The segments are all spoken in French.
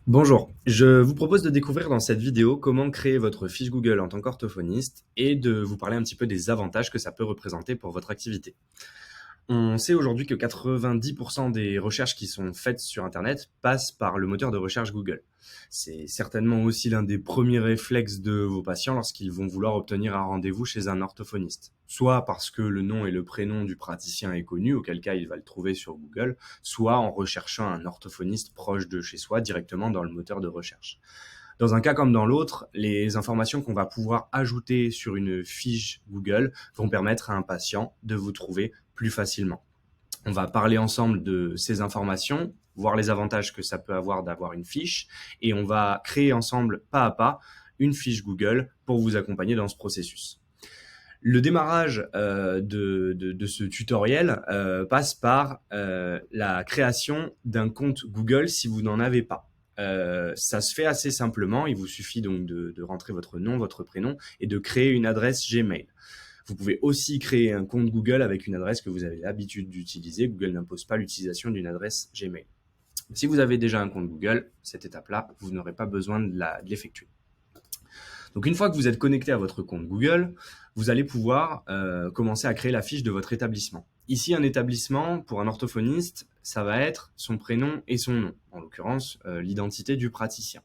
Bonjour, je vous propose de découvrir dans cette vidéo comment créer votre fiche Google en tant qu'orthophoniste et de vous parler un petit peu des avantages que ça peut représenter pour votre activité. On sait aujourd'hui que 90% des recherches qui sont faites sur Internet passent par le moteur de recherche Google. C'est certainement aussi l'un des premiers réflexes de vos patients lorsqu'ils vont vouloir obtenir un rendez-vous chez un orthophoniste. Soit parce que le nom et le prénom du praticien est connu, auquel cas il va le trouver sur Google, soit en recherchant un orthophoniste proche de chez soi directement dans le moteur de recherche. Dans un cas comme dans l'autre, les informations qu'on va pouvoir ajouter sur une fiche Google vont permettre à un patient de vous trouver plus facilement. On va parler ensemble de ces informations, voir les avantages que ça peut avoir d'avoir une fiche, et on va créer ensemble, pas à pas, une fiche Google pour vous accompagner dans ce processus. Le démarrage de ce tutoriel passe par la création d'un compte Google si vous n'en avez pas. Ça se fait assez simplement, il vous suffit donc de rentrer votre nom, votre prénom et de créer une adresse Gmail. Vous pouvez aussi créer un compte Google avec une adresse que vous avez l'habitude d'utiliser. Google n'impose pas l'utilisation d'une adresse Gmail. Si vous avez déjà un compte Google, cette étape-là, vous n'aurez pas besoin de l'effectuer. Donc une fois que vous êtes connecté à votre compte Google, vous allez pouvoir commencer à créer la fiche de votre établissement. Ici, un établissement, pour un orthophoniste, ça va être son prénom et son nom, en l'occurrence l'identité du praticien.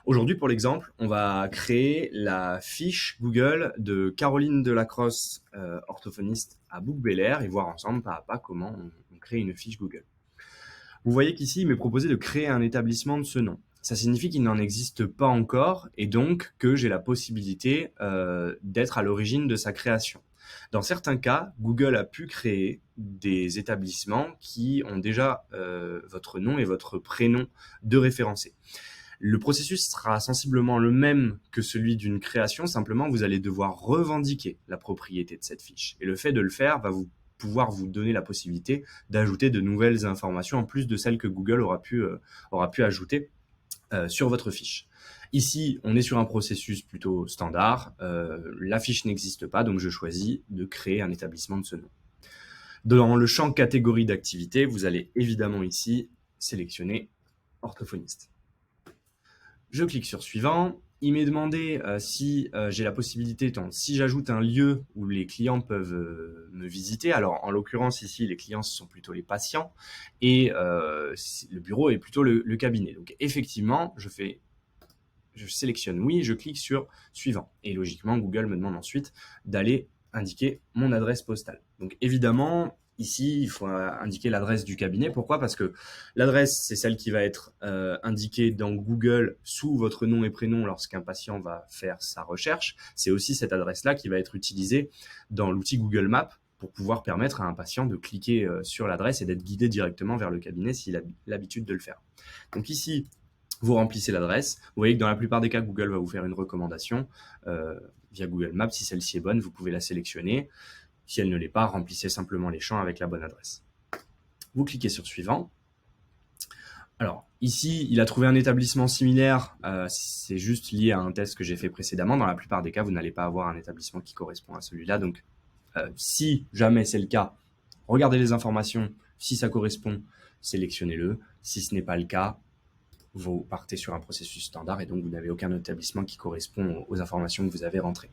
Aujourd'hui, pour l'exemple, on va créer la fiche Google de Caroline Delacrosse, orthophoniste à Bouc-Bel-Air, et voir ensemble pas à pas comment on crée une fiche Google. Vous voyez qu'ici, il m'est proposé de créer un établissement de ce nom. Ça signifie qu'il n'en existe pas encore et donc que j'ai la possibilité d'être à l'origine de sa création. Dans certains cas, Google a pu créer des établissements qui ont déjà votre nom et votre prénom de référencé. Le processus sera sensiblement le même que celui d'une création, simplement vous allez devoir revendiquer la propriété de cette fiche. Et le fait de le faire va pouvoir vous donner la possibilité d'ajouter de nouvelles informations en plus de celles que Google aura pu ajouter sur votre fiche. Ici, on est sur un processus plutôt standard. La fiche n'existe pas, donc je choisis de créer un établissement de ce nom. Dans le champ catégorie d'activité, vous allez évidemment ici sélectionner orthophoniste. Je clique sur suivant. Il m'est demandé si j'ai la possibilité, si j'ajoute un lieu où les clients peuvent me visiter. Alors, en l'occurrence, ici, les clients, ce sont plutôt les patients et le bureau est plutôt le cabinet. Donc, effectivement, je sélectionne oui, je clique sur suivant. Et logiquement, Google me demande ensuite d'aller indiquer mon adresse postale. Donc évidemment, ici, il faut indiquer l'adresse du cabinet. Pourquoi? Parce que l'adresse, c'est celle qui va être indiquée dans Google sous votre nom et prénom lorsqu'un patient va faire sa recherche. C'est aussi cette adresse-là qui va être utilisée dans l'outil Google Maps pour pouvoir permettre à un patient de cliquer sur l'adresse et d'être guidé directement vers le cabinet s'il a l'habitude de le faire. Donc ici, vous remplissez l'adresse. Vous voyez que dans la plupart des cas, Google va vous faire une recommandation via Google Maps. Si celle-ci est bonne, vous pouvez la sélectionner. Si elle ne l'est pas, remplissez simplement les champs avec la bonne adresse. Vous cliquez sur suivant. Alors, ici, il a trouvé un établissement similaire. C'est juste lié à un test que j'ai fait précédemment. Dans la plupart des cas, vous n'allez pas avoir un établissement qui correspond à celui-là. Donc, si jamais c'est le cas, regardez les informations. Si ça correspond, sélectionnez-le. Si ce n'est pas le cas, vous partez sur un processus standard et donc vous n'avez aucun établissement qui correspond aux informations que vous avez rentrées.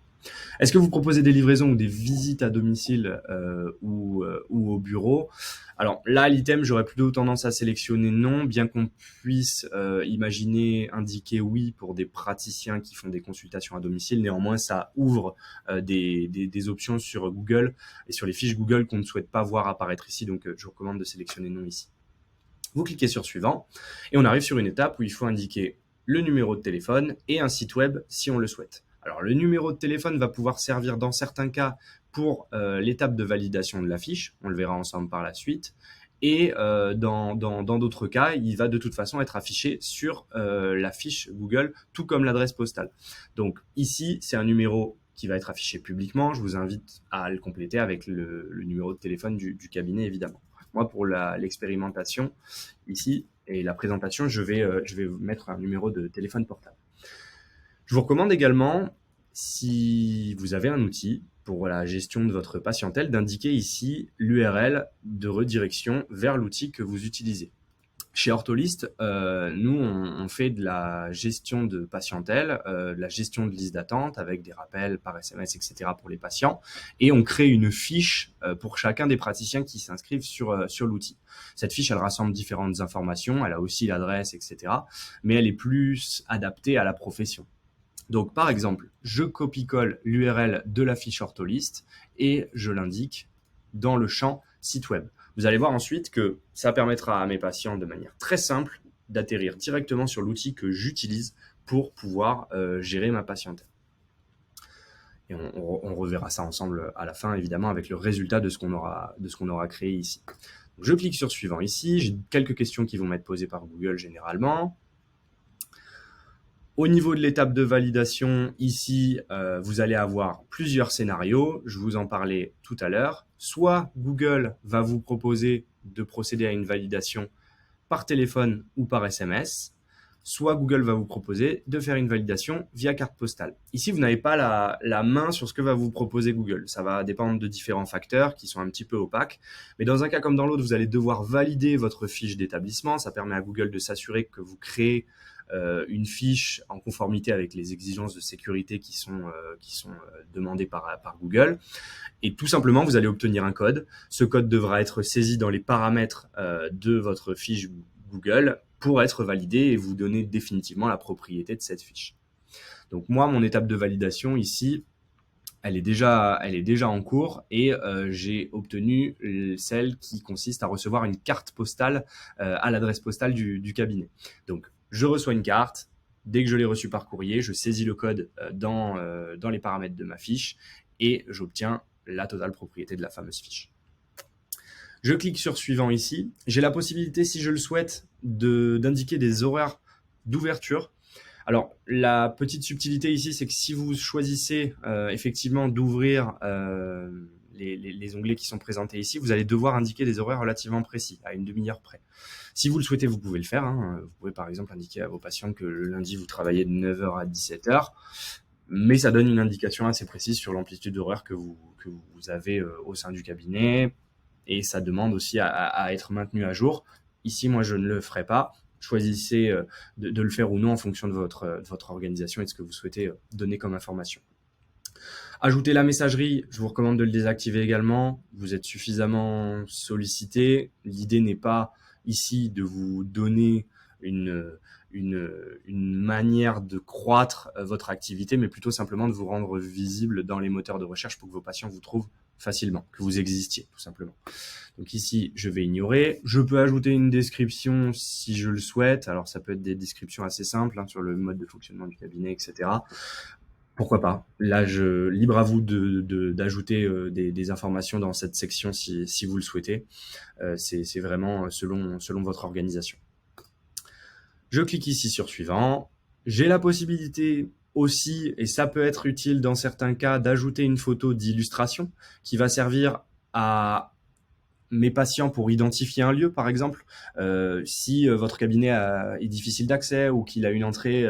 Est-ce que vous proposez des livraisons ou des visites à domicile ou au bureau? Alors là, l'item, j'aurais plutôt tendance à sélectionner non, bien qu'on puisse imaginer indiquer oui pour des praticiens qui font des consultations à domicile. Néanmoins, ça ouvre des options sur Google et sur les fiches Google qu'on ne souhaite pas voir apparaître ici. Donc, je vous recommande de sélectionner non ici. Vous cliquez sur suivant et on arrive sur une étape où il faut indiquer le numéro de téléphone et un site web si on le souhaite. Alors le numéro de téléphone va pouvoir servir dans certains cas pour l'étape de validation de la fiche, on le verra ensemble par la suite, et dans d'autres cas, il va de toute façon être affiché sur la fiche Google, tout comme l'adresse postale. Donc ici, c'est un numéro qui va être affiché publiquement, je vous invite à le compléter avec le numéro de téléphone du cabinet évidemment. Moi, pour l'expérimentation ici et la présentation, je vais mettre un numéro de téléphone portable. Je vous recommande également, si vous avez un outil pour la gestion de votre patientèle, d'indiquer ici l'URL de redirection vers l'outil que vous utilisez. Chez Ortholist, nous, on fait de la gestion de patientèle, de la gestion de liste d'attente avec des rappels par SMS, etc. pour les patients. Et on crée une fiche pour chacun des praticiens qui s'inscrivent sur l'outil. Cette fiche, elle rassemble différentes informations, elle a aussi l'adresse, etc. Mais elle est plus adaptée à la profession. Donc, par exemple, je copie-colle l'URL de la fiche Ortholist et je l'indique dans le champ site web. Vous allez voir ensuite que ça permettra à mes patients de manière très simple d'atterrir directement sur l'outil que j'utilise pour pouvoir gérer ma patientèle. Et on reverra ça ensemble à la fin, évidemment, avec le résultat de ce qu'on aura créé ici. Donc, je clique sur suivant ici. J'ai quelques questions qui vont m'être posées par Google généralement. Au niveau de l'étape de validation, ici, vous allez avoir plusieurs scénarios. Je vous en parlais tout à l'heure. Soit Google va vous proposer de procéder à une validation par téléphone ou par SMS, soit Google va vous proposer de faire une validation via carte postale. Ici, vous n'avez pas la main sur ce que va vous proposer Google. Ça va dépendre de différents facteurs qui sont un petit peu opaques. Mais dans un cas comme dans l'autre, vous allez devoir valider votre fiche d'établissement. Ça permet à Google de s'assurer que vous créez une fiche en conformité avec les exigences de sécurité qui sont demandées par Google. Et tout simplement, vous allez obtenir un code. Ce code devra être saisi dans les paramètres de votre fiche Google pour être validé et vous donner définitivement la propriété de cette fiche. Donc moi, mon étape de validation ici, elle est déjà en cours et j'ai obtenu celle qui consiste à recevoir une carte postale à l'adresse postale du cabinet. Donc, je reçois une carte. Dès que je l'ai reçue par courrier, je saisis le code dans les paramètres de ma fiche et j'obtiens la totale propriété de la fameuse fiche. Je clique sur suivant ici. J'ai la possibilité, si je le souhaite, d'indiquer des horaires d'ouverture. Alors, la petite subtilité ici, c'est que si vous choisissez effectivement d'ouvrir les onglets qui sont présentés ici, vous allez devoir indiquer des horaires relativement précis, à une demi-heure près. Si vous le souhaitez, vous pouvez le faire. Vous pouvez par exemple indiquer à vos patients que le lundi, vous travaillez de 9h à 17h, mais ça donne une indication assez précise sur l'amplitude d'horaire que vous avez au sein du cabinet, et ça demande aussi à être maintenu à jour. Ici, moi, je ne le ferai pas. Choisissez de le faire ou non en fonction de votre organisation et de ce que vous souhaitez donner comme information. Ajouter la messagerie, je vous recommande de le désactiver également. Vous êtes suffisamment sollicité. L'idée n'est pas ici de vous donner une manière de croître votre activité, mais plutôt simplement de vous rendre visible dans les moteurs de recherche pour que vos patients vous trouvent facilement, que vous existiez tout simplement. Donc ici, je vais ignorer. Je peux ajouter une description si je le souhaite. Alors ça peut être des descriptions assez simples sur le mode de fonctionnement du cabinet, etc. Pourquoi pas. Là, libre à vous d'ajouter des informations dans cette section si vous le souhaitez. C'est vraiment selon votre organisation. Je clique ici sur suivant. J'ai la possibilité aussi, et ça peut être utile dans certains cas, d'ajouter une photo d'illustration qui va servir à mes patients pour identifier un lieu, par exemple. Si votre cabinet est difficile d'accès ou qu'il a une entrée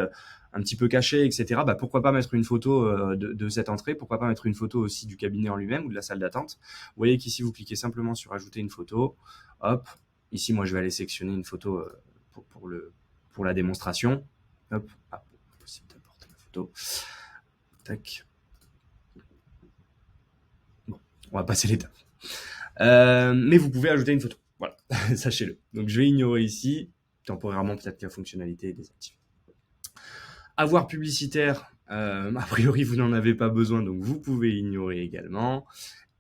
un petit peu cachée, etc., pourquoi pas mettre une photo de cette entrée, pourquoi pas mettre une photo aussi du cabinet en lui-même ou de la salle d'attente. Vous voyez qu'ici, vous cliquez simplement sur ajouter une photo. Hop, ici, moi, je vais aller sélectionner une photo pour la démonstration. Hop, possible d'apporter la photo. Tac. Bon, on va passer l'étape. Mais vous pouvez ajouter une photo. Voilà, sachez-le. Donc, je vais ignorer ici. Temporairement, peut-être que la fonctionnalité est désactivée. Avoir publicitaire, a priori, vous n'en avez pas besoin, donc vous pouvez ignorer également.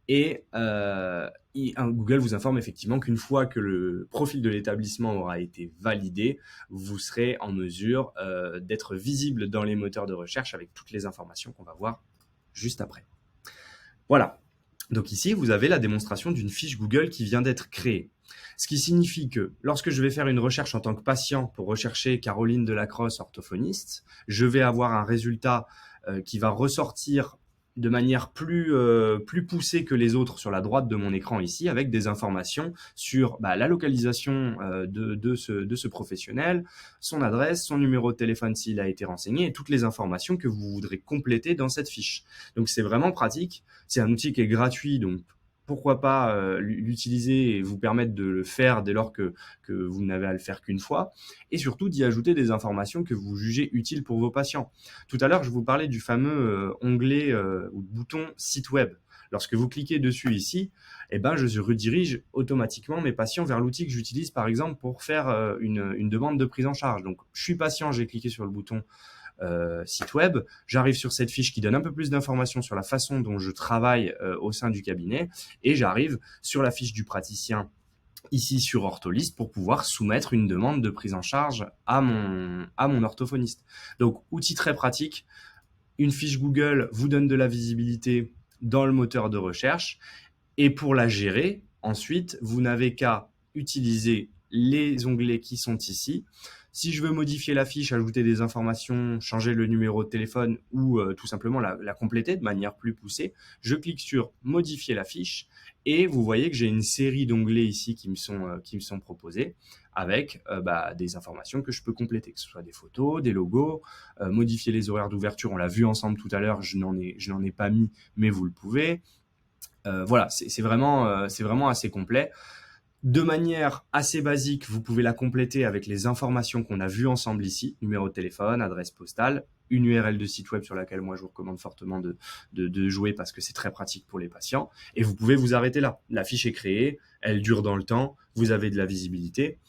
Et Google vous informe effectivement qu'une fois que le profil de l'établissement aura été validé, vous serez en mesure d'être visible dans les moteurs de recherche avec toutes les informations qu'on va voir juste après. Voilà. Donc ici, vous avez la démonstration d'une fiche Google qui vient d'être créée. Ce qui signifie que lorsque je vais faire une recherche en tant que patient pour rechercher Caroline Delacrosse, orthophoniste, je vais avoir un résultat qui va ressortir de manière plus poussée que les autres sur la droite de mon écran ici, avec des informations sur la localisation de ce professionnel, son adresse, son numéro de téléphone s'il a été renseigné, et toutes les informations que vous voudrez compléter dans cette fiche. Donc c'est vraiment pratique, c'est un outil qui est gratuit, donc pourquoi pas l'utiliser et vous permettre de le faire dès lors que vous n'avez à le faire qu'une fois, et surtout d'y ajouter des informations que vous jugez utiles pour vos patients. Tout à l'heure, je vous parlais du fameux onglet ou bouton site web. Lorsque vous cliquez dessus ici, eh ben, je redirige automatiquement mes patients vers l'outil que j'utilise par exemple pour faire une demande de prise en charge. Donc, je suis patient, j'ai cliqué sur le bouton site web, j'arrive sur cette fiche qui donne un peu plus d'informations sur la façon dont je travaille au sein du cabinet, et j'arrive sur la fiche du praticien ici sur Ortholist pour pouvoir soumettre une demande de prise en charge à mon orthophoniste. Donc, outil très pratique. Une fiche Google vous donne de la visibilité dans le moteur de recherche, et pour la gérer, ensuite, vous n'avez qu'à utiliser les onglets qui sont ici. Si je veux modifier la fiche, ajouter des informations, changer le numéro de téléphone ou tout simplement la compléter de manière plus poussée, je clique sur modifier la fiche et vous voyez que j'ai une série d'onglets ici qui me sont proposés avec des informations que je peux compléter, que ce soit des photos, des logos, modifier les horaires d'ouverture. On l'a vu ensemble tout à l'heure, je n'en ai pas mis, mais vous le pouvez. Voilà, c'est vraiment assez complet. De manière assez basique, vous pouvez la compléter avec les informations qu'on a vues ensemble ici, numéro de téléphone, adresse postale, une URL de site web sur laquelle moi je vous recommande fortement de jouer parce que c'est très pratique pour les patients. Et vous pouvez vous arrêter là. La fiche est créée, elle dure dans le temps, vous avez de la visibilité.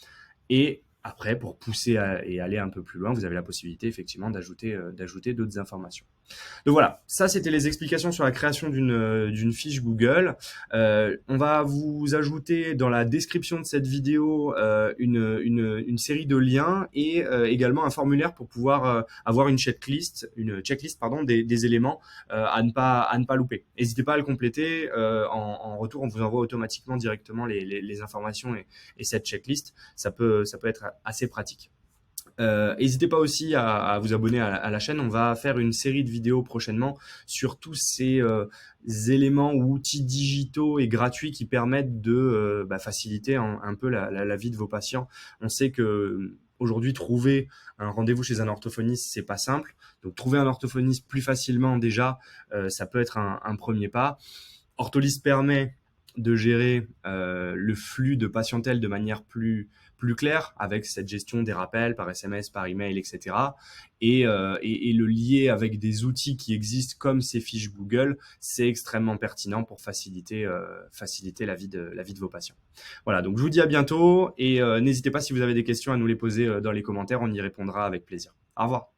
Et après, pour pousser et aller un peu plus loin, vous avez la possibilité effectivement d'ajouter d'autres informations. Donc voilà, ça c'était les explications sur la création d'une fiche Google. On va vous ajouter dans la description de cette vidéo une série de liens et également un formulaire pour pouvoir avoir une checklist des éléments à ne pas louper. N'hésitez pas à le compléter. En retour, on vous envoie automatiquement directement les informations et cette checklist. Ça peut être assez pratique. N'hésitez pas aussi à vous abonner à la chaîne. On va faire une série de vidéos prochainement sur tous ces éléments ou outils digitaux et gratuits qui permettent de faciliter un peu la vie de vos patients. On sait que aujourd'hui, trouver un rendez-vous chez un orthophoniste, c'est pas simple. Donc, trouver un orthophoniste plus facilement déjà, ça peut être un premier pas. Ortholist permet de gérer le flux de patientèle de manière plus claire avec cette gestion des rappels par SMS, par email, etc. Et le lier avec des outils qui existent comme ces fiches Google, c'est extrêmement pertinent pour faciliter la vie de vos patients. Voilà, donc je vous dis à bientôt et n'hésitez pas si vous avez des questions à nous les poser dans les commentaires, on y répondra avec plaisir. Au revoir.